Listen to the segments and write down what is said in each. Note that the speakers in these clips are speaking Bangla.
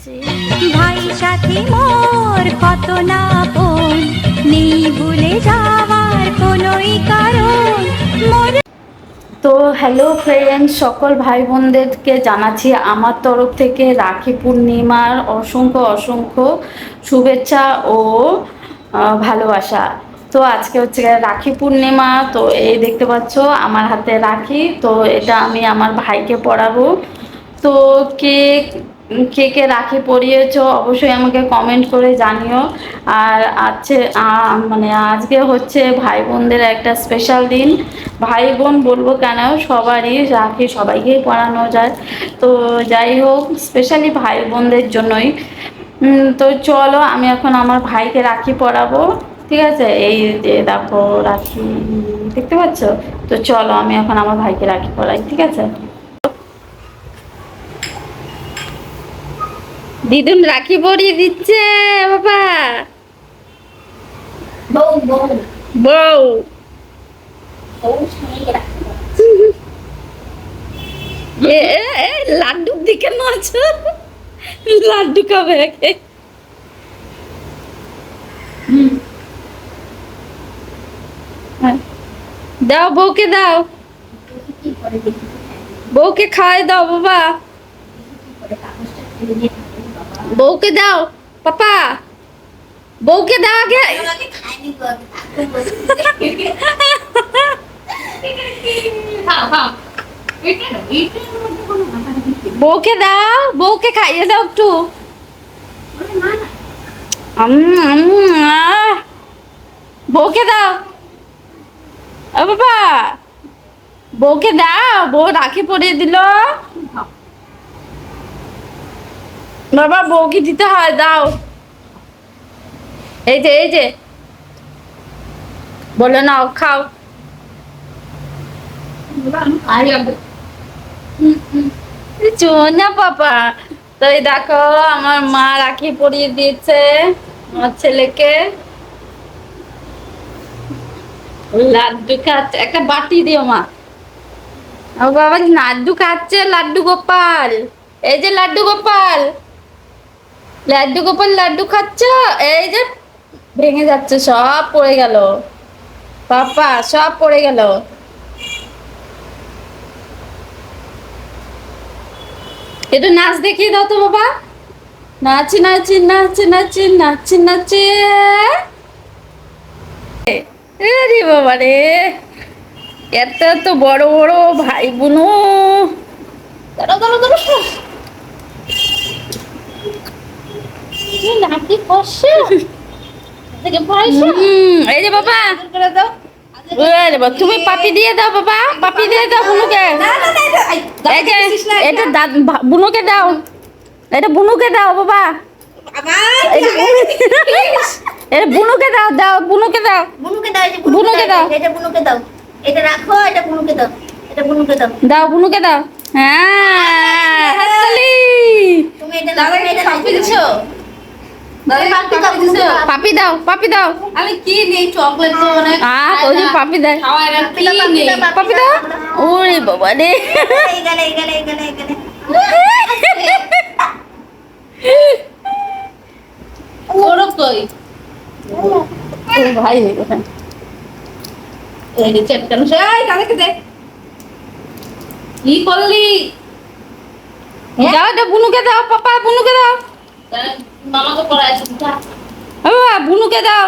ভাই সাথী মোর কত না আপন, নেই ভুলে যাওয়ার কোনোই কারণ মোর। তো হ্যালো ফ্রেন্ডস, সকল ভাই বোনদেরকে জানাচ্ছি আমার তরফ থেকে রাখি পূর্ণিমার অসংখ্য অসংখ্য শুভেচ্ছা ও ভালোবাসা। তো আজকে হচ্ছে রাখি পূর্ণিমা। তো এই দেখতে পাচ্ছ আমার হাতে রাখি, তো এটা আমি আমার ভাইকে পরাবো। তো কে কে কে রাখি পরিয়েছো অবশ্যই আমাকে কমেন্ট করে জানিও। আর আছে মানে আজকে হচ্ছে ভাই বোনদের একটা স্পেশাল দিন। ভাই বোন বলবো কেন, সবারই রাখি সবাইকেই পরানো যায়। তো যাই হোক, স্পেশালি ভাই বোনদের জন্যই। তো চলো আমি এখন আমার ভাইকে রাখি পরাবো। ঠিক আছে, এই যে দেখো রাখি দেখতে পাচ্ছ। তো চলো আমি এখন আমার ভাইকে রাখি পরাই, ঠিক আছে। দিদুন রাখি পরিয়ে দিচ্ছে বাবা। বউ বউ বউ বউ সঙ্গে রাখতে লাড্ডুর দিকে নজর, লাড্ডু খাবে একে। হ্যাঁ, দাও বউকে দাও, কি করে দেখি বউকে খাওয়াই দাও বাবা, কি করে কাগজটা ফেলে দিয়ে খাবেন বাবা। বউকে দাও পাপা, বউকে দাও আগে। ওনাকে খাইনি গো, আমি বসে খাও খাও। এটার মধ্যে কোনো মাথাটা কি? বউকে দাও, বউকে খাইয়ে দাও একটু। ওরে মা না, বউকে দাও ও বাবা, বউকে দাও, বউ রাখি পরিয়ে দিল। খাও। বাবা বউকে দিতে হয়, দাও। এই যে এই যে বলে নাও খাও। বাবা আমি খাই আগে। না পাপা। তো এই দেখো আমার মা রাখি পরিয়ে দিয়েছে আমার ছেলেকে। লাড্ডু খাচ্ছে, একটা বাটি দিও মা। ও বাবা লাড্ডু খাচ্ছে, লাড্ডু গোপাল। এই যে লাড্ডু গোপাল, লাড্ডু গোপাল লাড্ডু খাচ্ছ। এই যে ভেঙে যাচ্ছে, সব পড়ে গেল পাপা, সব পড়ে গেল। একটু নাচ দেখিয়ে দাও তো বাবা। নাচি নাচি নাচি নাচি নাচি নাচি। রে বাবা রে, এত এত বড় বড় ভাই বোনো। দাঁড়াও দাঁড়াও দাঁড়াও, নাকি কষে থেকে পয়সা এই যে বাবা। করে দাও। ওরে বাবা, তুমি পাপি দিয়ে দাও বাবা, পাপি দিয়ে দাও বুনুকে। না না না এই যে এটা বুনুকে দাও, এটা বুনুকে দাও বাবা। আবার এই যে এটা বুনুকে দাও, দাও বুনুকে দাও। বুনুকে দাও, এই যে বুনুকে দাও। এটা বুনুকে দাও, এটা রাখো, এটা বুনুকে দাও, এটা বুনুকে দাও। দাও বুনুকে দাও। হ্যাঁ হাততালি। তুমি এটা দাদা এটা পাপি দিছো, দাদা পাপি দাও, দিছো পাপি দাও, পাপি দাও। আমি কি নেই চকলেট তো অনেক ওই যে পাপি দেয়, খাওয়ার আর কি নেই। পাপি দাও। ওরে বাবা রে, এখানে এখানে এখানে এখানে ওরো কই ও ভাই কোথায়? এই যে চেটকানো এই দাদাকে দে কি করলি দাও দাও বুনুকে দাও, পাপা বুনুকে দাও। মামাকে পড়াইছি যা ও বাবা বুনুকে দাও।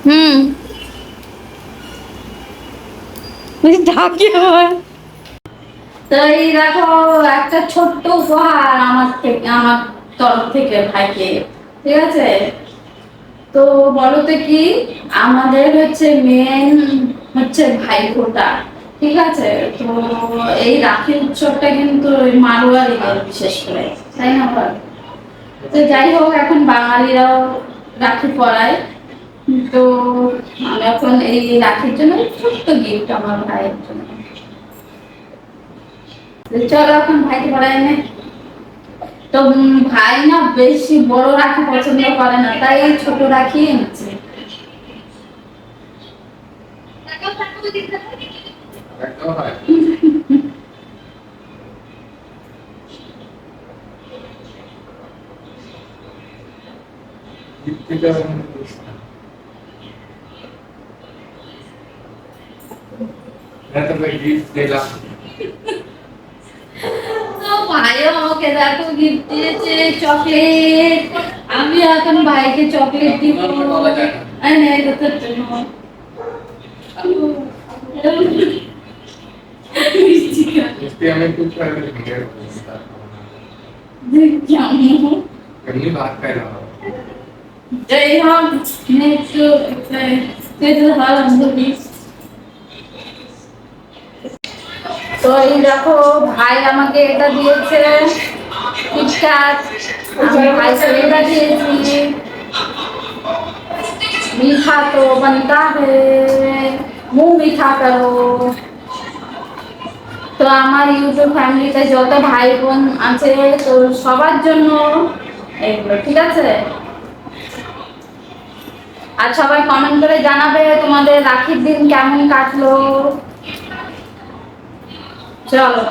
হুম ঢাকি বাবা। তো এই দেখো একটা ছোট্ট উপহার আমার থেকে, আমার তরফ থেকে ভাইকে, ঠিক আছে। তো বলো তো কি, আমাদের হচ্ছে মেন হচ্ছে ভাইফোঁটা, ঠিক আছে। তো এই রাখি উৎসবটা কিন্তু ওই মারোয়ারিদের বিশেষ করে, তাই না বল? তো যাই হোক, এখন বাঙালিরাও রাখি পরায়। তো আমি এখন এই রাখির জন্য ছোট্ট গিফট আমার ভাইয়ের জন্য। তো চলো এখন ভাইকে পরাই নে। তো ভাই না বেশি বড় রাখি পছন্দ করে না, তাই এই ছোট রাখি এনেছে। তো ভাইও আমাকে দেখো গিফট দিয়েছে চকলেট। আমি এখন ভাইকে চকলেট দিব। এই নে, এটা তোর জন্য। মিষ্টি খা। কেমন? এই हम नेक्स्ट तेरे हाल अंदर भी। তো এই দেখো ভাই আমাকে এটা দিয়েছে কিটক্যাট, আমি ভাইকে এটা দিয়েছি। मीठा तो बनता है, मुंह मीठा करो। তো আমার ইউটিউব ফ্যামিলিতে যত ভাই বোন আছে তো সবার জন্য এগুলো, ঠিক আছে? আর সবাই কমেন্ট করে জানাবে তোমাদের রাখির দিন কেমন কাটলো। চলো।